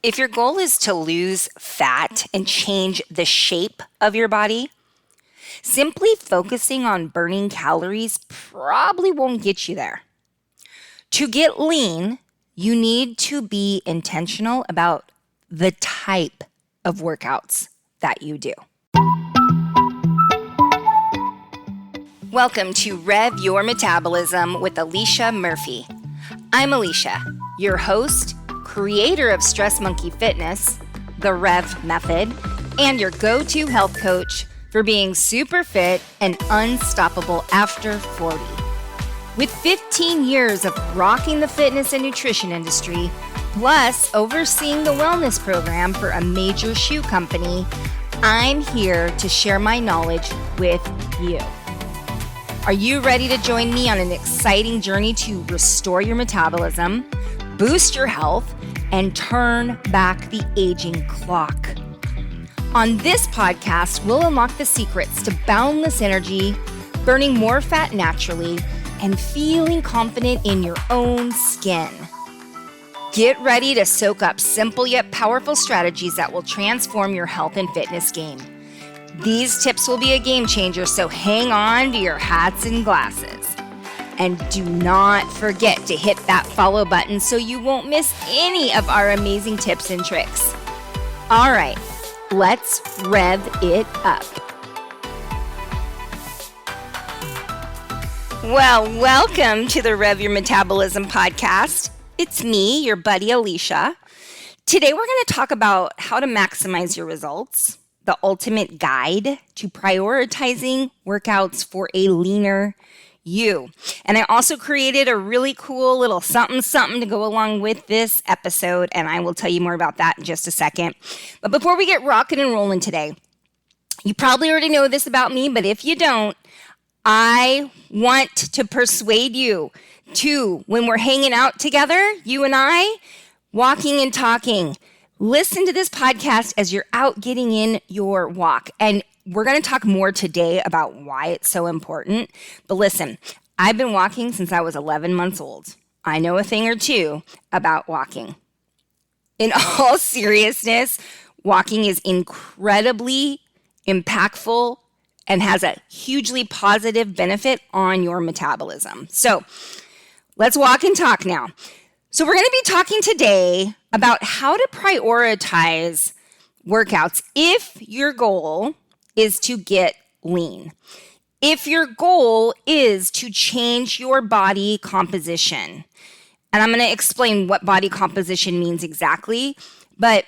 If your goal is to lose fat and change the shape of your body, simply focusing on burning calories probably won't get you there. To get lean, you need to be intentional about the type of workouts that you do. Welcome to Rev Your Metabolism with Alicia Murphy. I'm Alicia, your host, creator of Stress Monkey Fitness, the Rev Method, and your go-to health coach for being super fit and unstoppable after 40. With 15 years of rocking the fitness and nutrition industry, plus overseeing the wellness program for a major shoe company, I'm here to share my knowledge with you. Are you ready to join me on an exciting journey to restore your metabolism, boost your health, and turn back the aging clock? On this podcast, we'll unlock the secrets to boundless energy, burning more fat naturally, and feeling confident in your own skin. Get ready to soak up simple yet powerful strategies that will transform your health and fitness game. These tips will be a game changer, so hang on to your hats and glasses. And do not forget to hit that follow button so you won't miss any of our amazing tips and tricks. All right, let's rev it up. Well, welcome to the Rev Your Metabolism podcast. It's me, your buddy Alicia. Today we're going to talk about how to maximize your results, the ultimate guide to prioritizing workouts for a leaner you. And I also created a really cool little something to go along with this episode, and I will tell you more about that in just a second. But before we get rocking and rolling today, you probably already know this about me, but if you don't, I want to persuade you to, when we're hanging out together, you and I, walking and talking, listen to this podcast as you're out getting in your walk. And we're going to talk more today about why it's so important. But listen, I've been walking since I was 11 months old. I know a thing or two about walking. In all seriousness, walking is incredibly impactful and has a hugely positive benefit on your metabolism. So let's walk and talk now. So we're going to be talking today about how to prioritize workouts if your goal is to get lean. If your goal is to change your body composition. And I'm going to explain what body composition means exactly, but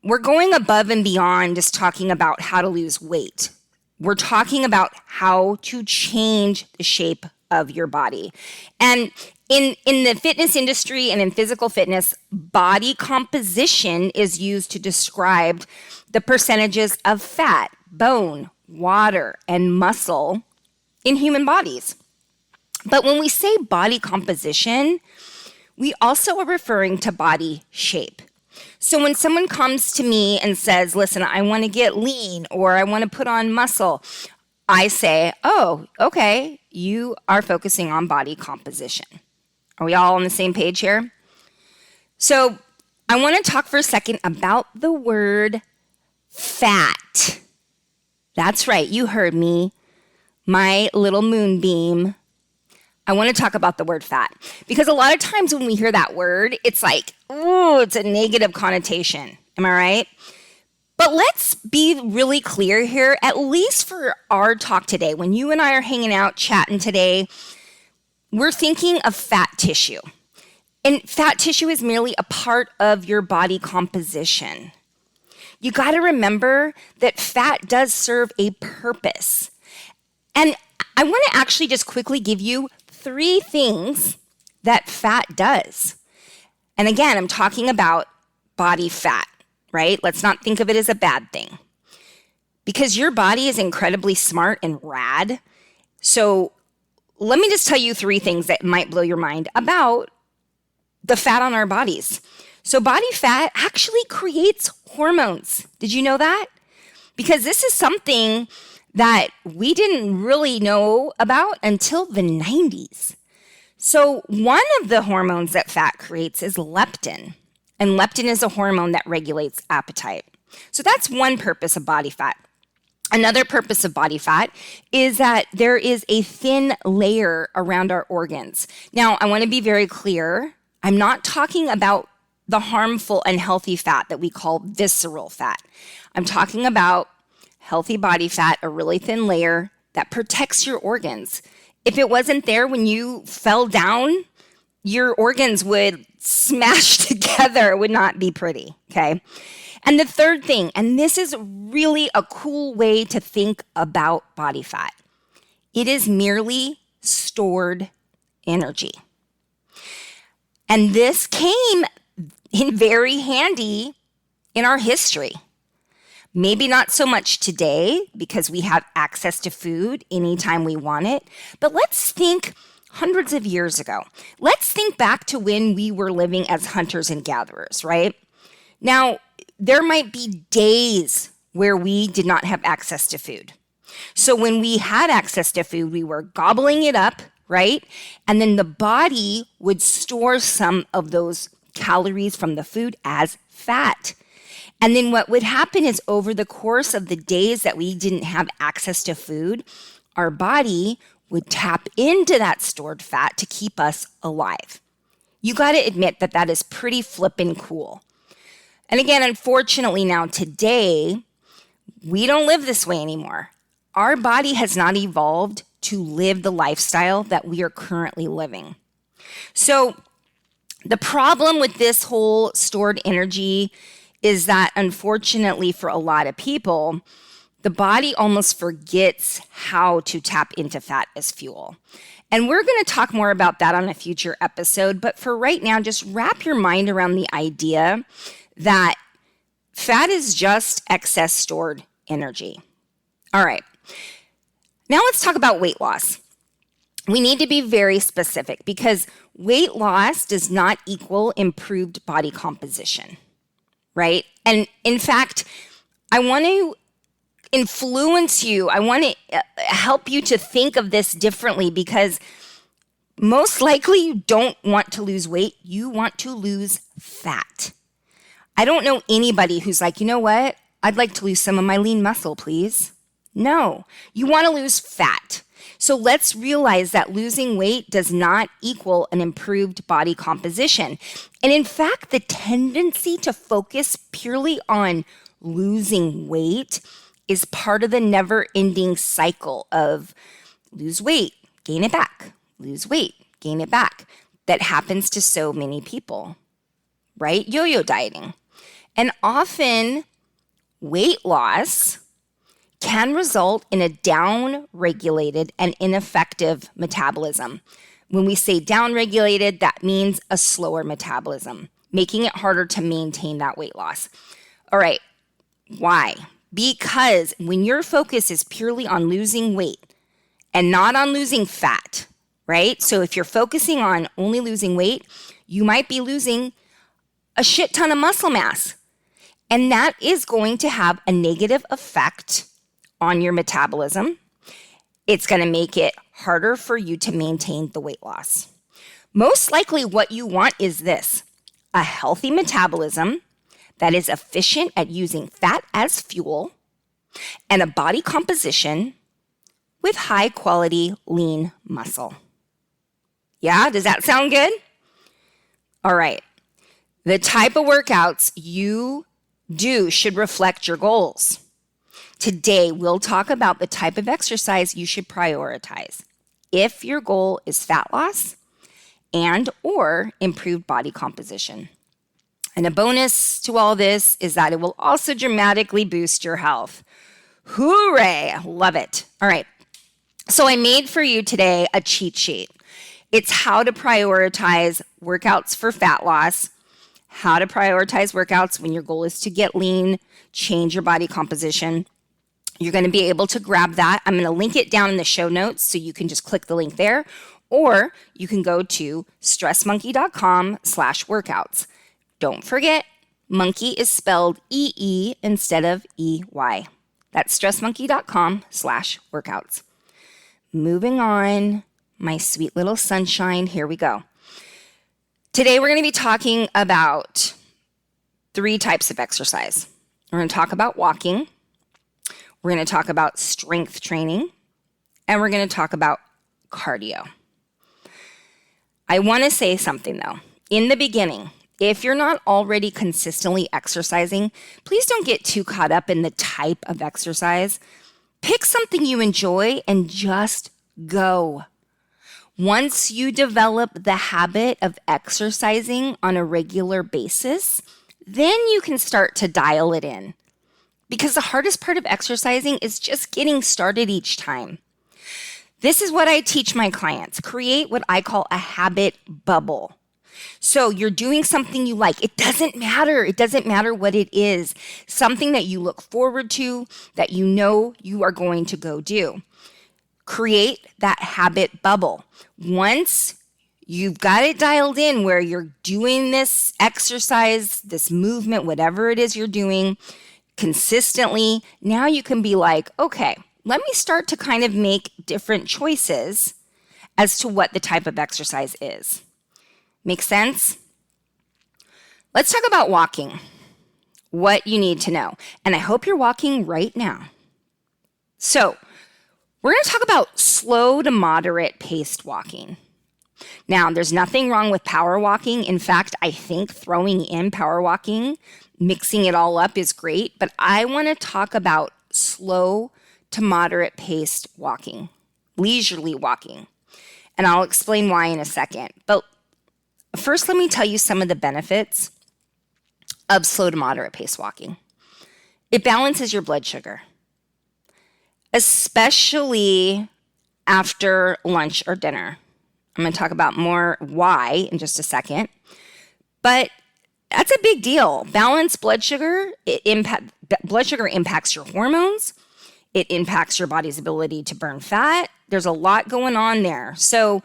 we're going above and beyond just talking about how to lose weight. We're talking about how to change the shape of your body. And in the fitness industry and in physical fitness, body composition is used to describe the percentages of fat, bone, water, and muscle in human bodies. But when we say body composition, we also are referring to body shape. So when someone comes to me and says, listen, I want to get lean or I want to put on muscle, I say, oh, okay, you are focusing on body composition. Are we all on the same page here? So I want to talk for a second about the word fat. That's right, you heard me, my little moonbeam. I want to talk about the word fat because a lot of times when we hear that word, it's like, ooh, it's a negative connotation. Am I right? But let's be really clear here, at least for our talk today. When you and I are hanging out, chatting today, we're thinking of fat tissue. And fat tissue is merely a part of your body composition. You got to remember that fat does serve a purpose. And I want to actually just quickly give you 3 things that fat does. And again, I'm talking about body fat, right? Let's not think of it as a bad thing. Because your body is incredibly smart and rad. So let me just tell you 3 things that might blow your mind about the fat on our bodies. So body fat actually creates hormones. Did you know that? Because this is something that we didn't really know about until the 90s. So one of the hormones that fat creates is leptin. And leptin is a hormone that regulates appetite. So that's one purpose of body fat. Another purpose of body fat is that there is a thin layer around our organs. Now, I want to be very clear. I'm not talking about the harmful, unhealthy fat that we call visceral fat. I'm talking about healthy body fat, a really thin layer that protects your organs. If it wasn't there when you fell down, your organs would smash together. It would not be pretty, okay? And the third thing, and this is really a cool way to think about body fat, it is merely stored energy. And this came in very handy in our history. Maybe not so much today because we have access to food anytime we want it, but let's think hundreds of years ago. Let's think back to when we were living as hunters and gatherers, right? Now, there might be days where we did not have access to food. So when we had access to food, we were gobbling it up, right? And then the body would store some of those calories from the food as fat. And then what would happen is over the course of the days that we didn't have access to food, our body would tap into that stored fat to keep us alive. You got to admit that that is pretty flippin' cool. And again, unfortunately now today, we don't live this way anymore. Our body has not evolved to live the lifestyle that we are currently living. So the problem with this whole stored energy is that unfortunately for a lot of people, the body almost forgets how to tap into fat as fuel. And we're going to talk more about that on a future episode. But for right now, just wrap your mind around the idea that fat is just excess stored energy. All right. Now let's talk about weight loss. We need to be very specific because weight loss does not equal improved body composition, right? And in fact, I want to influence you. I want to help you to think of this differently because most likely you don't want to lose weight. You want to lose fat. I don't know anybody who's like, you know what? I'd like to lose some of my lean muscle, please. No, you want to lose fat. So let's realize that losing weight does not equal an improved body composition. And in fact, the tendency to focus purely on losing weight is part of the never-ending cycle of lose weight, gain it back, lose weight, gain it back. That happens to so many people, right? Yo-yo dieting. And often weight loss can result in a down-regulated and ineffective metabolism. When we say down-regulated, that means a slower metabolism, making it harder to maintain that weight loss. All right, why? Because when your focus is purely on losing weight and not on losing fat, right? So if you're focusing on only losing weight, you might be losing a shit ton of muscle mass. And that is going to have a negative effect on your metabolism. It's going to make it harder for you to maintain the weight loss. Most likely what you want is this: a healthy metabolism that is efficient at using fat as fuel and a body composition with high quality lean muscle. Yeah, does that sound good? All right. The type of workouts you do should reflect your goals. Today, we'll talk about the type of exercise you should prioritize if your goal is fat loss and or improved body composition. And a bonus to all this is that it will also dramatically boost your health. Hooray! Love it. All right. So I made for you today a cheat sheet. It's how to prioritize workouts for fat loss, how to prioritize workouts when your goal is to get lean, change your body composition. You're going to be able to grab that. I'm going to link it down in the show notes so you can just click the link there, or you can go to stressmonkey.com/workouts. Don't forget, monkey is spelled E-E instead of E-Y. That's stressmonkey.com/workouts. Moving on, my sweet little sunshine, here we go. Today we're going to be talking about 3 types of exercise. We're going to talk about walking. We're going to talk about strength training. And we're going to talk about cardio. I want to say something though. In the beginning, if you're not already consistently exercising, please don't get too caught up in the type of exercise. Pick something you enjoy and just go. Once you develop the habit of exercising on a regular basis, then you can start to dial it in. Because the hardest part of exercising is just getting started each time. This is what I teach my clients. Create what I call a habit bubble. So you're doing something you like. It doesn't matter. It doesn't matter what it is. Something that you look forward to, that you know you are going to go do. Create that habit bubble. Once you've got it dialed in where you're doing this exercise, this movement, whatever it is you're doing consistently, now you can be like, okay, let me start to kind of make different choices as to what the type of exercise is. Make sense? Let's talk about walking. What you need to know. And I hope you're walking right now. So, we're going to talk about slow to moderate paced walking. Now, there's nothing wrong with power walking. In fact, I think throwing in power walking, mixing it all up is great. But I want to talk about slow to moderate paced walking, leisurely walking. And I'll explain why in a second. But first, let me tell you some of the benefits of slow to moderate pace walking. It balances your blood sugar, especially after lunch or dinner. I'm going to talk about more why in just a second. But that's a big deal. Balanced blood sugar, blood sugar impacts your hormones. It impacts your body's ability to burn fat. There's a lot going on there. So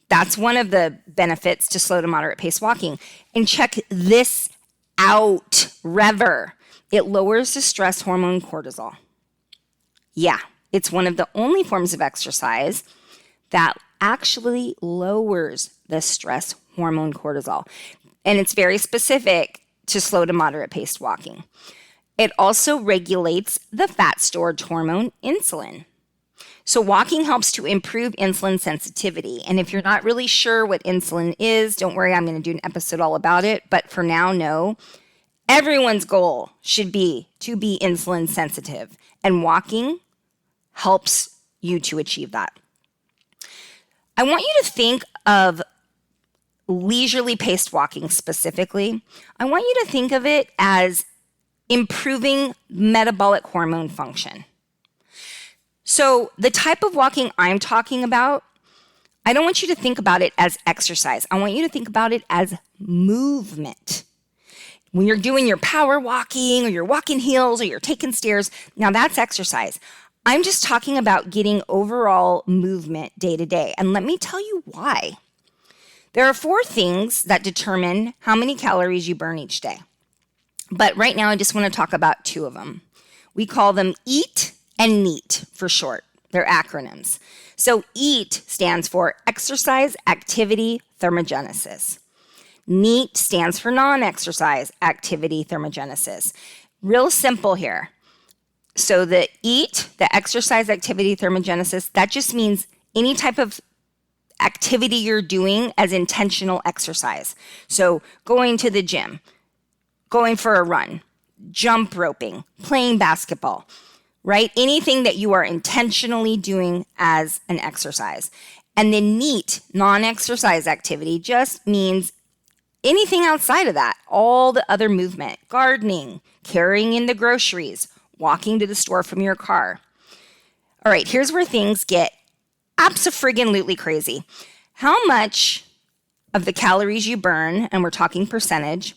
that's one of the benefits to slow to moderate pace walking. And check this out, Rever. It lowers the stress hormone cortisol. Yeah, it's one of the only forms of exercise that actually lowers the stress hormone cortisol. And it's very specific to slow to moderate paced walking. It also regulates the fat storage hormone insulin. So walking helps to improve insulin sensitivity. And if you're not really sure what insulin is, don't worry, I'm going to do an episode all about it. But for now, know everyone's goal should be to be insulin sensitive. And walking helps you to achieve that. I want you to think of leisurely paced walking specifically. I want you to think of it as improving metabolic hormone function. So the type of walking I'm talking about, I don't want you to think about it as exercise. I want you to think about it as movement. When you're doing your power walking or you're walking heels or you're taking stairs, now that's exercise. I'm just talking about getting overall movement day to day. And let me tell you why. There are 4 things that determine how many calories you burn each day. But right now, I just want to talk about 2 of them. We call them EAT and NEAT for short. They're acronyms. So EAT stands for exercise, activity, thermogenesis. NEAT stands for non-exercise, activity, thermogenesis. Real simple here. So the EAT, the exercise, activity, thermogenesis, that just means any type of activity you're doing as intentional exercise. So going to the gym, going for a run, jump roping, playing basketball, right? Anything that you are intentionally doing as an exercise. And then NEAT, non-exercise activity, just means anything outside of that, all the other movement, gardening, carrying in the groceries, walking to the store from your car. All right, here's where things get abso-friggin-lutely crazy. How much of the calories you burn, and we're talking percentage,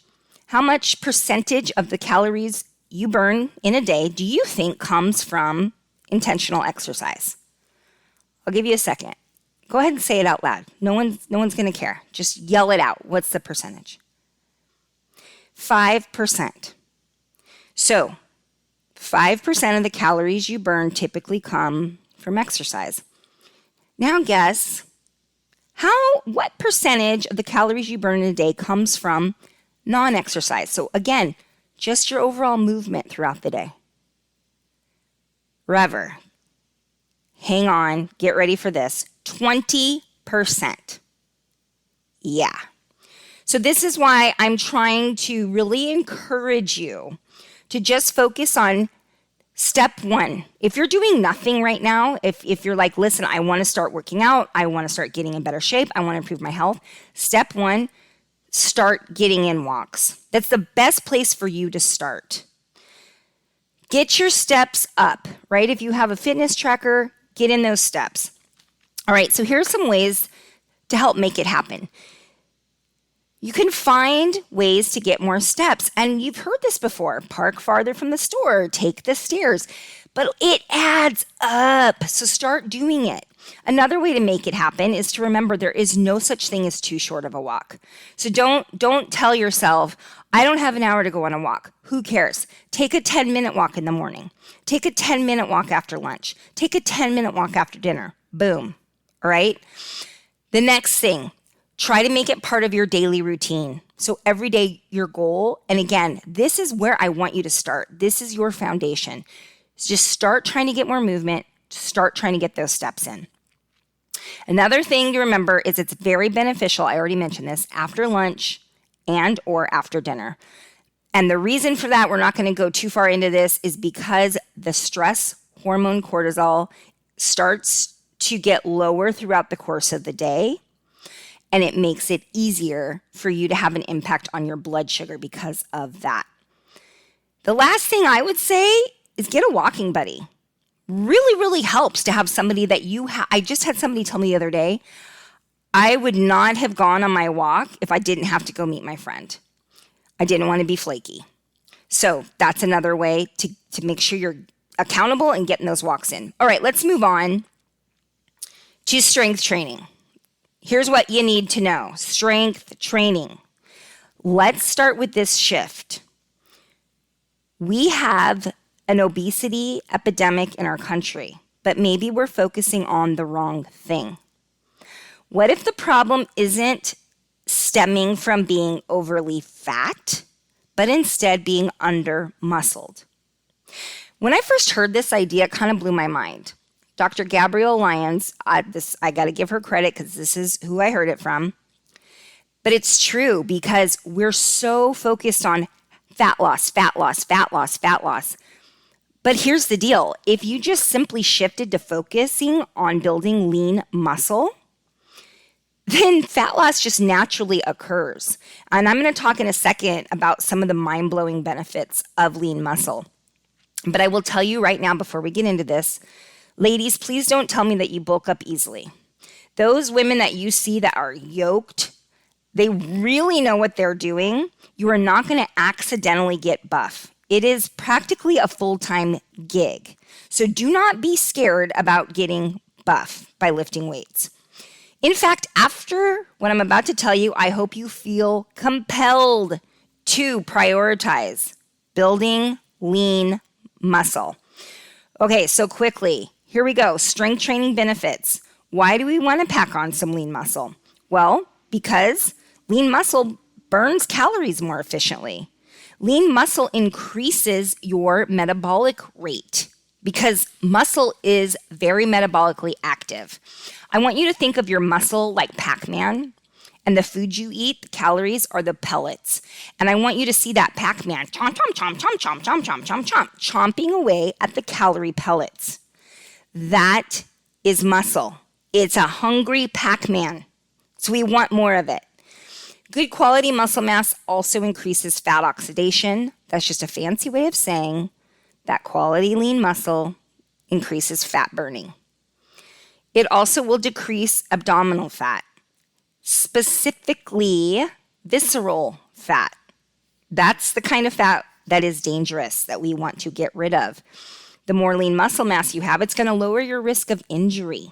how much percentage of the calories you burn in a day do you think comes from intentional exercise? I'll give you a second. Go ahead and say it out loud. No one's going to care. Just yell it out. What's the percentage? 5%. So 5% of the calories you burn typically come from exercise. Now guess what percentage of the calories you burn in a day comes from non-exercise? So again, just your overall movement throughout the day. Rever, hang on, get ready for this, 20%. Yeah. So this is why I'm trying to really encourage you to just focus on step one. If you're doing nothing right now, if you're like, listen, I want to start working out, I want to start getting in better shape, I want to improve my health, step one, start getting in walks. That's the best place for you to start. Get your steps up, right? If you have a fitness tracker, get in those steps. All right, so here's some ways to help make it happen. You can find ways to get more steps. And you've heard this before. Park farther from the store, take the stairs. But it adds up. So start doing it. Another way to make it happen is to remember there is no such thing as too short of a walk. So don't tell yourself, I don't have an hour to go on a walk. Who cares? Take a 10-minute walk in the morning. Take a 10-minute walk after lunch. Take a 10-minute walk after dinner. Boom. All right? The next thing, try to make it part of your daily routine. So every day your goal, and again, this is where I want you to start. This is your foundation. So just start trying to get more movement. Start trying to get those steps in. Another thing to remember is it's very beneficial, I already mentioned this, after lunch and or after dinner. And the reason for that, we're not going to go too far into this, is because the stress hormone cortisol starts to get lower throughout the course of the day. And it makes it easier for you to have an impact on your blood sugar because of that. The last thing I would say is get a walking buddy. Really, really helps to have somebody that I just had somebody tell me the other day, I would not have gone on my walk if I didn't have to go meet my friend. I didn't want to be flaky. So that's another way to make sure you're accountable and getting those walks in. All right, let's move on to strength training. Here's what you need to know. Strength training. Let's start with this shift. We have an obesity epidemic in our country, but maybe we're focusing on the wrong thing. What if the problem isn't stemming from being overly fat, but instead being under-muscled? When I first heard this idea, it kind of blew my mind. Dr. Gabrielle Lyons, I got to give her credit because this is who I heard it from. But it's true because we're so focused on fat loss, fat loss, fat loss, fat loss. But here's the deal. If you just simply shifted to focusing on building lean muscle, then fat loss just naturally occurs. And I'm going to talk in a second about some of the mind-blowing benefits of lean muscle. But I will tell you right now before we get into this, ladies, please don't tell me that you bulk up easily. Those women that you see that are yoked, they really know what they're doing. You are not going to accidentally get buff. It is practically a full-time gig. So do not be scared about getting buff by lifting weights. In fact, after what I'm about to tell you, I hope you feel compelled to prioritize building lean muscle. Okay, so quickly, here we go. Strength training benefits. Why do we want to pack on some lean muscle? Well, because lean muscle burns calories more efficiently. Lean muscle increases your metabolic rate because muscle is very metabolically active. I want you to think of your muscle like Pac-Man, and the food you eat, the calories, are the pellets. And I want you to see that Pac-Man chomp, chomp, chomp, chomp, chomp, chomp, chomp, chomp, chomp, chomping away at the calorie pellets. That is muscle. It's a hungry Pac-Man. So we want more of it. Good quality muscle mass also increases fat oxidation. That's just a fancy way of saying that quality lean muscle increases fat burning. It also will decrease abdominal fat, specifically visceral fat. That's the kind of fat that is dangerous that we want to get rid of. The more lean muscle mass you have, it's going to lower your risk of injury.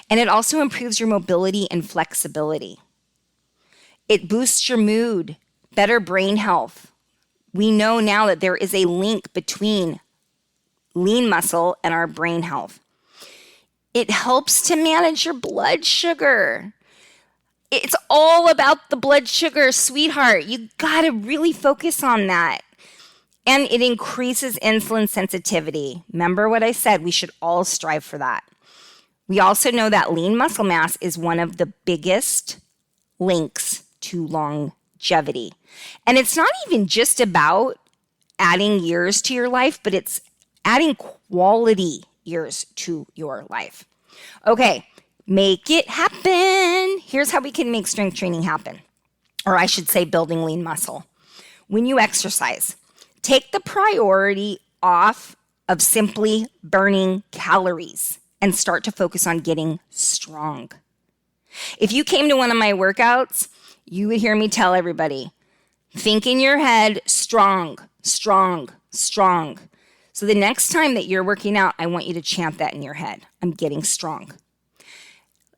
And it also improves your mobility and flexibility. It boosts your mood, better brain health. We know now that there is a link between lean muscle and our brain health. It helps to manage your blood sugar. It's all about the blood sugar, sweetheart. You got to really focus on that. And it increases insulin sensitivity. Remember what I said? We should all strive for that. We also know that lean muscle mass is one of the biggest links to longevity. And it's not even just about adding years to your life, but it's adding quality years to your life. Okay, make it happen. Here's how we can make strength training happen. Or I should say building lean muscle. When you exercise, take the priority off of simply burning calories and start to focus on getting strong. If you came to one of my workouts, you would hear me tell everybody, think in your head, strong, strong, strong. So the next time that you're working out, I want you to chant that in your head. I'm getting strong.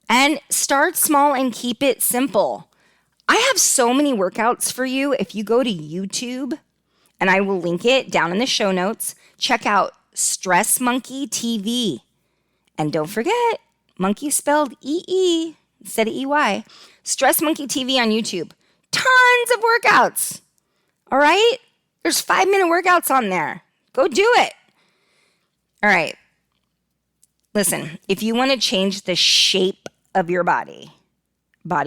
And start small and keep it simple. I have so many workouts for you. If you go to YouTube, and I will link it down in the show notes, check out Stress Monkey TV. And don't forget, monkey spelled E-E instead of E-Y. Stress Monkey TV on YouTube. Tons of workouts. All right? There's 5-minute workouts on there. Go do it. All right. Listen, if you want to change the shape of your body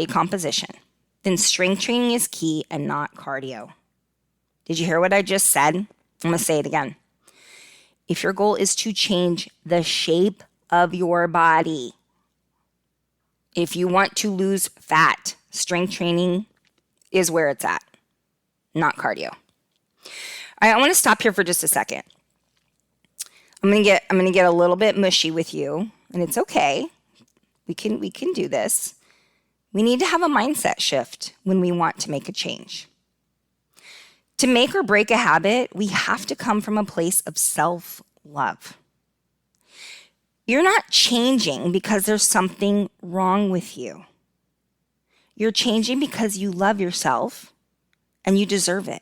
composition, then strength training is key and not cardio. Did you hear what I just said? I'm going to say it again. If your goal is to change the shape of your body, if you want to lose fat, strength training is where it's at, not cardio. All right, I want to stop here for just a second. I'm going to get a little bit mushy with you, and it's okay. We can do this. We need to have a mindset shift when we want to make a change. To make or break a habit, we have to come from a place of self-love. You're not changing because there's something wrong with you. You're changing because you love yourself and you deserve it.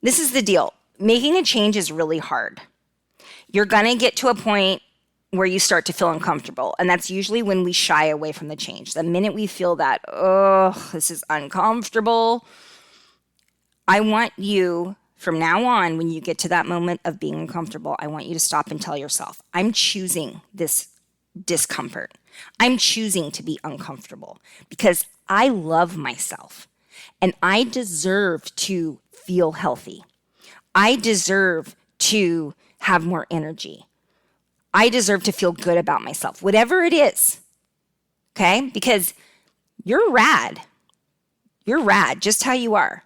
This is the deal. Making a change is really hard. You're going to get to a point where you start to feel uncomfortable. And that's usually when we shy away from the change. The minute we feel that, oh, this is uncomfortable, I want you, from now on, when you get to that moment of being uncomfortable, I want you to stop and tell yourself, I'm choosing this discomfort. I'm choosing to be uncomfortable because I love myself and I deserve to feel healthy. I deserve to have more energy. I deserve to feel good about myself, whatever it is, okay? Because you're rad. You're rad just how you are.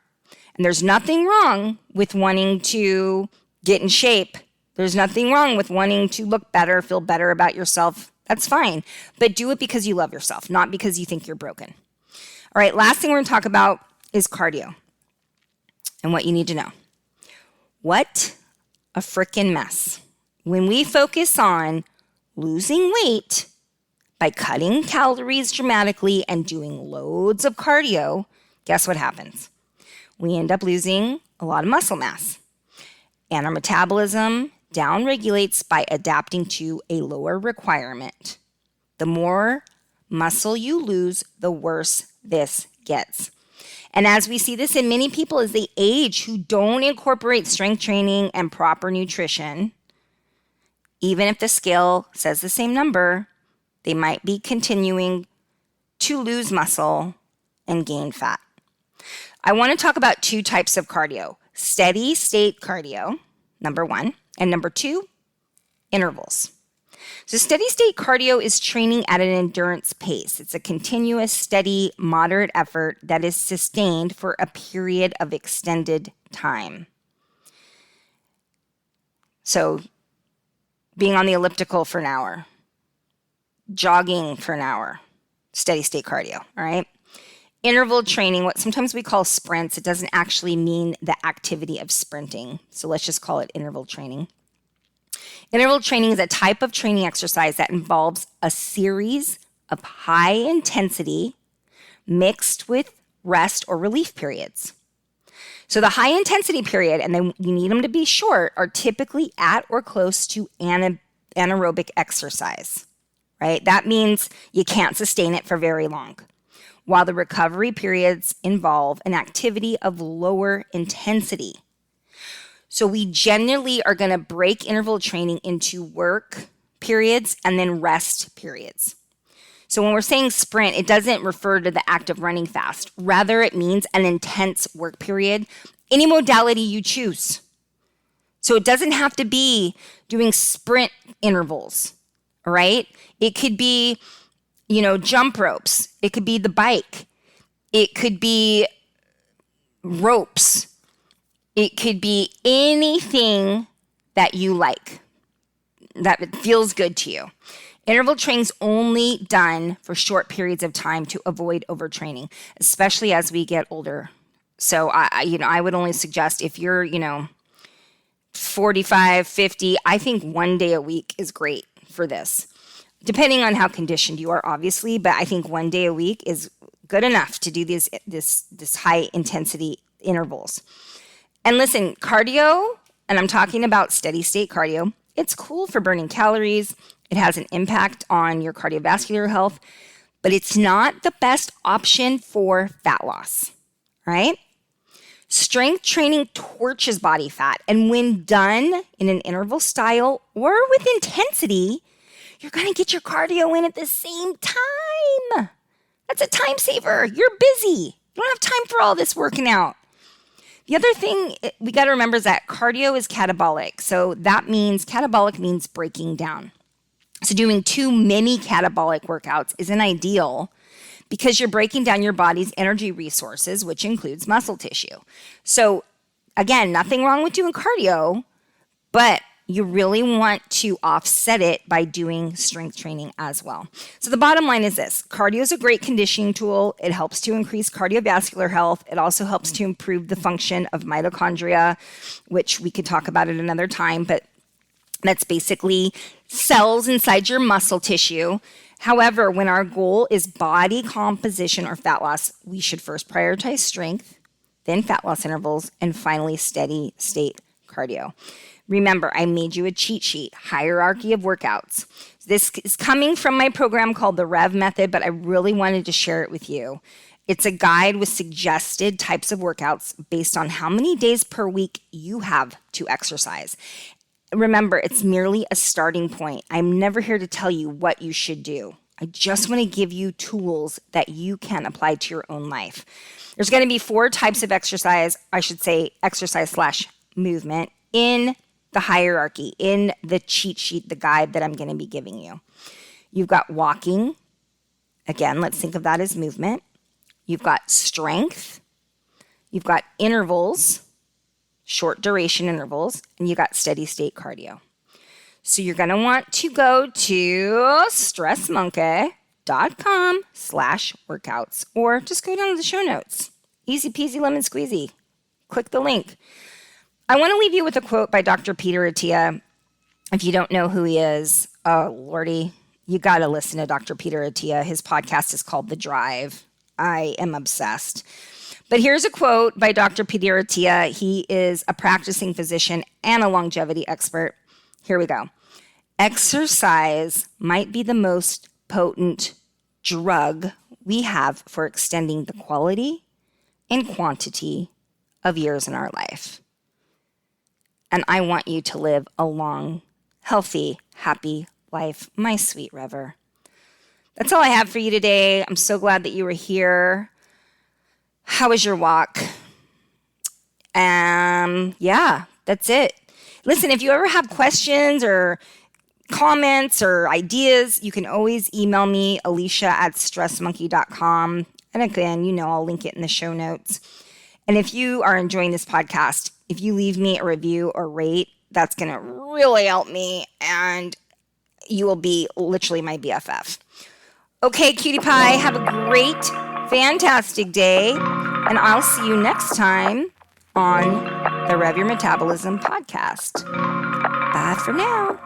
And there's nothing wrong with wanting to get in shape. There's nothing wrong with wanting to look better, feel better about yourself. That's fine. But do it because you love yourself, not because you think you're broken. All right, last thing we're going to talk about is cardio and what you need to know. What a freaking mess. When we focus on losing weight by cutting calories dramatically and doing loads of cardio, guess what happens? We end up losing a lot of muscle mass. And our metabolism downregulates by adapting to a lower requirement. The more muscle you lose, the worse this gets. And as we see this in many people as they age who don't incorporate strength training and proper nutrition, even if the scale says the same number, they might be continuing to lose muscle and gain fat. I want to talk about 2 types of cardio. Steady state cardio, number 1, and number 2, intervals. So steady state cardio is training at an endurance pace. It's a continuous, steady, moderate effort that is sustained for a period of extended time. So being on the elliptical for an hour, jogging for an hour, steady state cardio, all right? Interval training, what sometimes we call sprints, it doesn't actually mean the activity of sprinting. So let's just call it interval training. Interval training is a type of training exercise that involves a series of high intensity mixed with rest or relief periods. So the high intensity period, and then you need them to be short, are typically at or close to anaerobic exercise, right? That means you can't sustain it for very long. while the recovery periods involve an activity of lower intensity. So we generally are going to break interval training into work periods and then rest periods. So when we're saying sprint, it doesn't refer to the act of running fast. Rather, it means an intense work period, any modality you choose. So it doesn't have to be doing sprint intervals, all right? It could be, jump ropes. It could be the bike. It could be ropes. It could be anything that you like, that feels good to you. Interval training's only done for short periods of time to avoid overtraining, especially as we get older. So I would only suggest if you're, 45, 50, I think 1 day a week is great for this. Depending on how conditioned you are, obviously, but I think 1 day a week is good enough to do this high intensity intervals. And listen, cardio, and I'm talking about steady state cardio, it's cool for burning calories. It has an impact on your cardiovascular health, but it's not the best option for fat loss, right? Strength training torches body fat, and when done in an interval style or with intensity, you're going to get your cardio in at the same time. That's a time saver. You're busy. You don't have time for all this working out. The other thing we got to remember is that cardio is catabolic. So that means catabolic means breaking down. So doing too many catabolic workouts isn't ideal because you're breaking down your body's energy resources, which includes muscle tissue. So again, nothing wrong with doing cardio, but you really want to offset it by doing strength training as well. So the bottom line is this: cardio is a great conditioning tool. It helps to increase cardiovascular health. It also helps to improve the function of mitochondria, which we could talk about at another time, but that's basically cells inside your muscle tissue. However, when our goal is body composition or fat loss, we should first prioritize strength, then fat loss intervals, and finally steady state cardio. Remember, I made you a cheat sheet, hierarchy of workouts. This is coming from my program called the Rev Method, but I really wanted to share it with you. It's a guide with suggested types of workouts based on how many days per week you have to exercise. Remember, it's merely a starting point. I'm never here to tell you what you should do. I just want to give you tools that you can apply to your own life. There's going to be 4 types of exercise, exercise/movement in the hierarchy, in the cheat sheet, the guide that I'm going to be giving you. You've got walking. Again, let's think of that as movement. You've got strength. You've got intervals, short duration intervals, and you got steady state cardio. So you're going to want to go to stressmonkey.com/workouts, or just go down to the show notes. Easy peasy lemon squeezy. Click the link. I want to leave you with a quote by Dr. Peter Attia. If you don't know who he is, oh Lordy, you got to listen to Dr. Peter Attia. His podcast is called The Drive. I am obsessed. But here's a quote by Dr. Peter Attia. He is a practicing physician and a longevity expert. Here we go. Exercise might be the most potent drug we have for extending the quality and quantity of years in our life. And I want you to live a long, healthy, happy life, my sweet Rever. That's all I have for you today. I'm so glad that you were here. How was your walk? Yeah, that's it. Listen, if you ever have questions or comments or ideas, you can always email me, Alicia@stressmonkey.com. And again, I'll link it in the show notes. And if you are enjoying this podcast, if you leave me a review or rate, that's going to really help me, and you will be literally my BFF. Okay, cutie pie, have a great, fantastic day, and I'll see you next time on the Rev Your Metabolism podcast. Bye for now.